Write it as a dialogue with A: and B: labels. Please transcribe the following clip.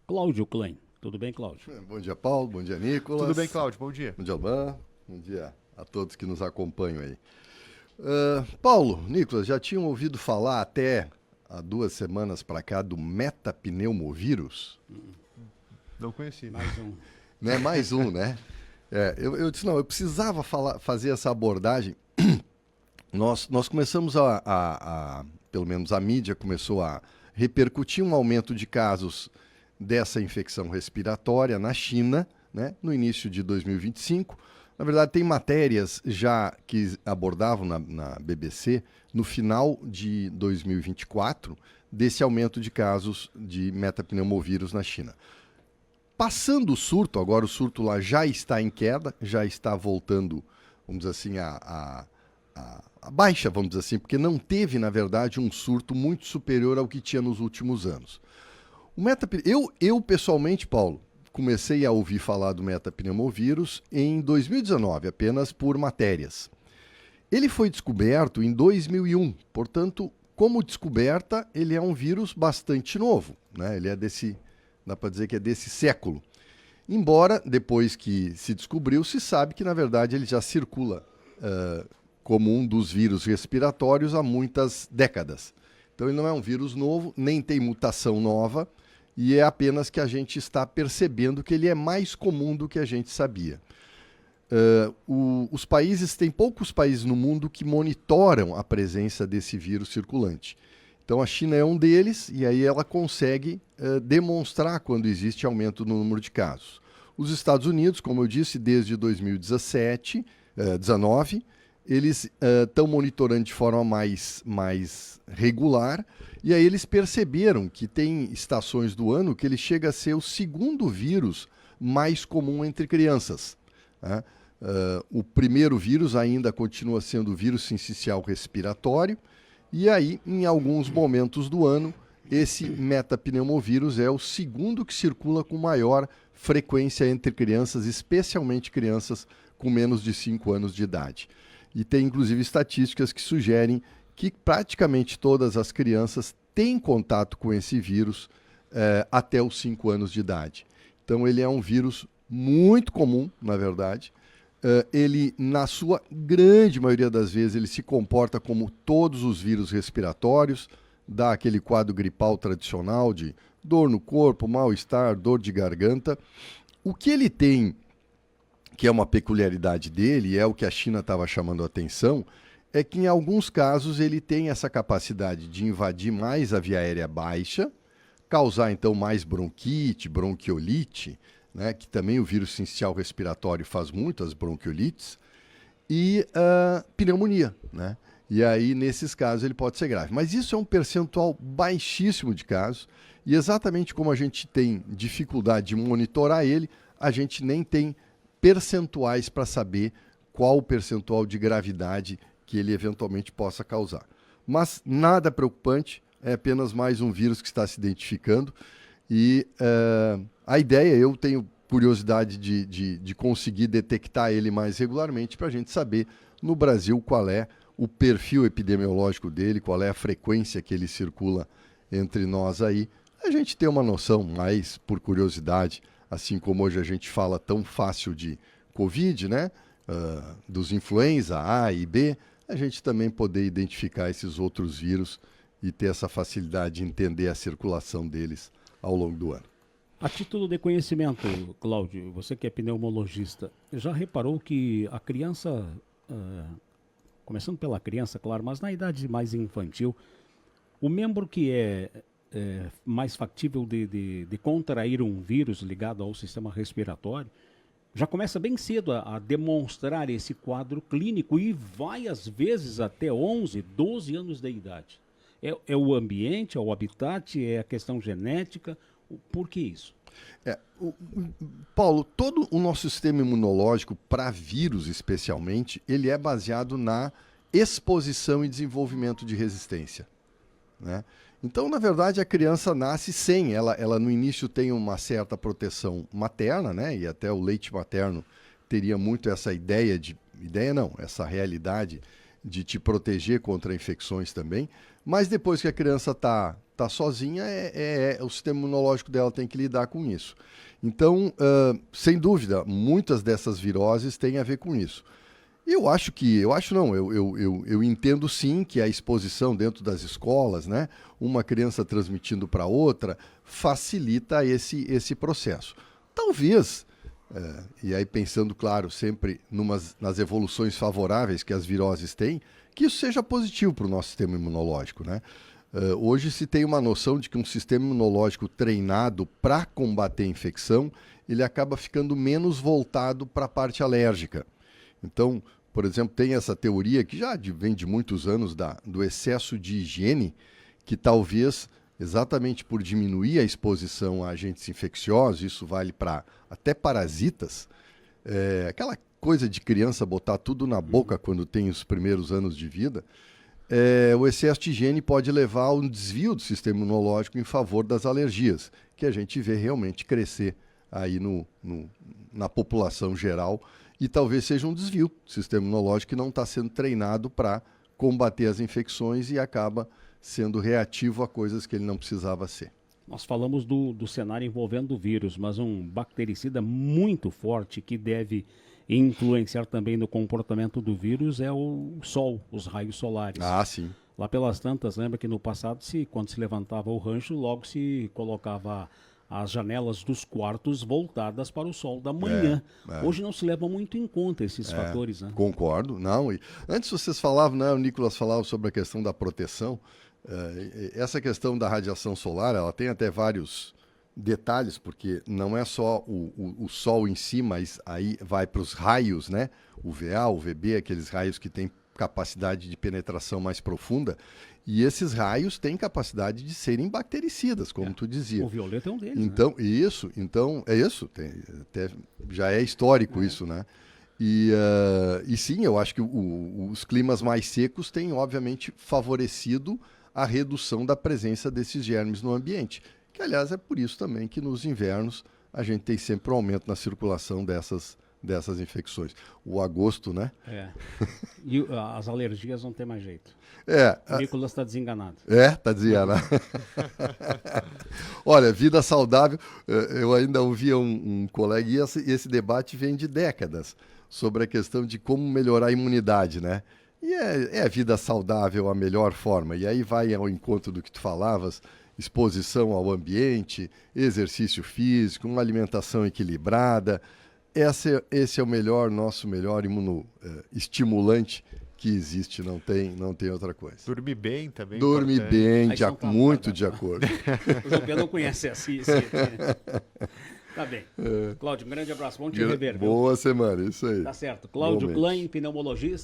A: Cláudio Klein. Tudo bem, Cláudio?
B: Bom dia, Paulo. Bom dia, Nicolas.
C: Tudo bem, Cláudio? Bom dia.
B: Bom dia, Alban. Bom dia a todos que nos acompanham aí. Paulo, Nicolas, já tinham ouvido falar até há 2 semanas para cá do metapneumovírus?
C: Não conheci.
A: Mais um.
B: Né? Mais um, né? Eu disse, não, eu precisava fazer essa abordagem. Nós começamos pelo menos a mídia começou a repercutir um aumento de casos dessa infecção respiratória na China, né, no início de 2025. Na verdade, tem matérias já que abordavam na BBC no final de 2024 desse aumento de casos de metapneumovírus na China. Passando o surto, agora o surto lá já está em queda, já está voltando, vamos dizer assim, a baixa, vamos dizer assim, porque não teve, na verdade, um surto muito superior ao que tinha nos últimos anos. Eu pessoalmente, Paulo, comecei a ouvir falar do metapneumovírus em 2019, apenas por matérias. Ele foi descoberto em 2001, portanto, como descoberta, ele é um vírus bastante novo, né? Ele é dá para dizer que é desse século. Embora, depois que se descobriu, se sabe que, na verdade, ele já circula como um dos vírus respiratórios há muitas décadas. Então, ele não é um vírus novo, nem tem mutação nova, e é apenas que a gente está percebendo que ele é mais comum do que a gente sabia. Tem poucos países no mundo que monitoram a presença desse vírus circulante. Então, a China é um deles, e aí ela consegue demonstrar quando existe aumento no número de casos. Os Estados Unidos, como eu disse, desde 2019, eles estão monitorando de forma mais regular, e aí eles perceberam que tem estações do ano que ele chega a ser o segundo vírus mais comum entre crianças. Né? O primeiro vírus ainda continua sendo o vírus sincicial respiratório, e aí, em alguns momentos do ano, esse metapneumovírus é o segundo que circula com maior frequência entre crianças, especialmente crianças com menos de 5 anos de idade. E tem, inclusive, estatísticas que sugerem que praticamente todas as crianças têm contato com esse vírus até os 5 anos de idade. Então, ele é um vírus muito comum, na verdade. Ele, na sua grande maioria das vezes, ele se comporta como todos os vírus respiratórios, dá aquele quadro gripal tradicional de dor no corpo, mal-estar, dor de garganta. O que ele tem, que é uma peculiaridade dele, e é o que a China estava chamando a atenção, é que em alguns casos ele tem essa capacidade de invadir mais a via aérea baixa, causar então mais bronquite, bronquiolite, né, que também o vírus sincicial respiratório faz muito, as bronquiolites, e pneumonia, né? E aí, nesses casos, ele pode ser grave. Mas isso é um percentual baixíssimo de casos, e exatamente como a gente tem dificuldade de monitorar ele, a gente nem tem percentuais para saber qual o percentual de gravidade que ele eventualmente possa causar. Mas nada preocupante, é apenas mais um vírus que está se identificando, e a ideia, eu tenho curiosidade de conseguir detectar ele mais regularmente para a gente saber no Brasil qual é o perfil epidemiológico dele, qual é a frequência que ele circula entre nós aí. A gente tem uma noção mais por curiosidade, assim como hoje a gente fala tão fácil de Covid, né? Dos influenza A e B, a gente também poder identificar esses outros vírus e ter essa facilidade de entender a circulação deles ao longo do ano.
A: A título de conhecimento, Cláudio, você que é pneumologista, já reparou que a criança, começando pela criança, claro, mas na idade mais infantil, o membro que é mais factível de contrair um vírus ligado ao sistema respiratório, já começa bem cedo a demonstrar esse quadro clínico e vai, às vezes, até 11, 12 anos de idade. É o ambiente, é o habitat, é a questão genética. Por que isso?
B: Paulo, todo o nosso sistema imunológico, para vírus especialmente, ele é baseado na exposição e desenvolvimento de resistência, né? Então, na verdade, a criança nasce sem, ela no início tem uma certa proteção materna, né? E até o leite materno teria muito essa essa realidade de te proteger contra infecções também. Mas depois que a criança está tá sozinha, o sistema imunológico dela tem que lidar com isso. Então, sem dúvida, muitas dessas viroses têm a ver com isso. Eu entendo sim que a exposição dentro das escolas, né, uma criança transmitindo para outra, facilita esse processo. Talvez, e aí pensando, claro, sempre nas evoluções favoráveis que as viroses têm, que isso seja positivo para o nosso sistema imunológico, né? Hoje se tem uma noção de que um sistema imunológico treinado para combater a infecção, ele acaba ficando menos voltado para a parte alérgica. Então, por exemplo, tem essa teoria que já vem de muitos anos do excesso de higiene, que talvez, exatamente por diminuir a exposição a agentes infecciosos, isso vale para até parasitas, aquela coisa de criança botar tudo na boca quando tem os primeiros anos de vida, o excesso de higiene pode levar a um desvio do sistema imunológico em favor das alergias, que a gente vê realmente crescer aí na população geral, e talvez seja um desvio do sistema imunológico que não está sendo treinado para combater as infecções e acaba sendo reativo a coisas que ele não precisava ser.
A: Nós falamos do cenário envolvendo o vírus, mas um bactericida muito forte que deve influenciar também no comportamento do vírus é o sol, os raios solares.
B: Ah, sim.
A: Lá pelas tantas, lembra que no passado, quando se levantava o rancho, logo se colocava as janelas dos quartos voltadas para o sol da manhã. Hoje não se leva muito em conta esses fatores, né?
B: Concordo. Não, antes vocês falavam, né, o Nicolas falava sobre a questão da proteção. Essa questão da radiação solar, ela tem até vários detalhes, porque não é só o sol em si, mas aí vai para os raios, né? UVA, UVB, aqueles raios que têm capacidade de penetração mais profunda, e esses raios têm capacidade de serem bactericidas, como tu dizia.
A: O violeta é um deles,
B: então,
A: né?
B: Isso, até já é histórico isso, né? E sim, eu acho que os climas mais secos têm, obviamente, favorecido a redução da presença desses germes no ambiente. Que, aliás, é por isso também que nos invernos a gente tem sempre um aumento na circulação dessas infecções. O agosto, né?
A: E as alergias não tem mais jeito. O Nicolas está desenganado.
B: Tá desenganado. Olha, vida saudável, eu ainda ouvia um colega, e esse debate vem de décadas, sobre a questão de como melhorar a imunidade, né? E a vida saudável a melhor forma. E aí vai ao encontro do que tu falavas, exposição ao ambiente, exercício físico, uma alimentação equilibrada. Esse é o nosso melhor imunoestimulante que existe, não tem outra coisa.
C: Dormir bem também.
B: Dormir bem, muito de acordo.
A: O João Pedro não conhece assim. Tá bem. Cláudio, um grande abraço. Bom te rever.
B: Boa semana, isso aí.
A: Tá certo. Cláudio Klein, pneumologista.